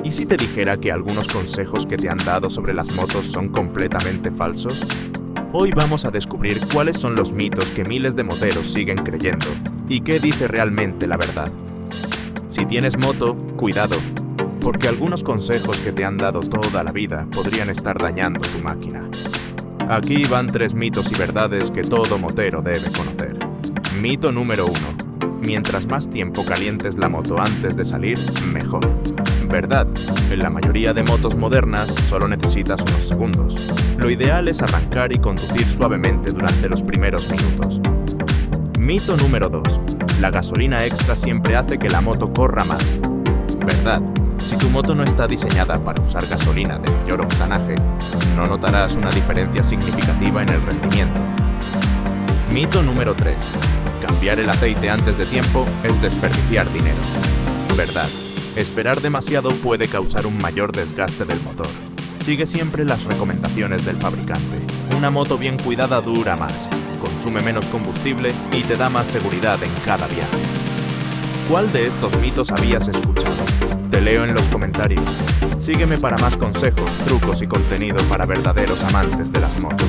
¿Y si te dijera que algunos consejos que te han dado sobre las motos son completamente falsos? Hoy vamos a descubrir cuáles son los mitos que miles de moteros siguen creyendo y qué dice realmente la verdad. Si tienes moto, cuidado, porque algunos consejos que te han dado toda la vida podrían estar dañando tu máquina. Aquí van 3 mitos y verdades que todo motero debe conocer. Mito número 1. Mientras más tiempo calientes la moto antes de salir, mejor. Verdad, en la mayoría de motos modernas solo necesitas unos segundos. Lo ideal es arrancar y conducir suavemente durante los primeros minutos. Mito número 2. La gasolina extra siempre hace que la moto corra más. Verdad, si tu moto no está diseñada para usar gasolina de mayor octanaje, no notarás una diferencia significativa en el rendimiento. Mito número 3. Cambiar el aceite antes de tiempo es desperdiciar dinero. Verdad, esperar demasiado puede causar un mayor desgaste del motor. Sigue siempre las recomendaciones del fabricante. Una moto bien cuidada dura más, consume menos combustible y te da más seguridad en cada viaje. ¿Cuál de estos mitos habías escuchado? Te leo en los comentarios. Sígueme para más consejos, trucos y contenido para verdaderos amantes de las motos.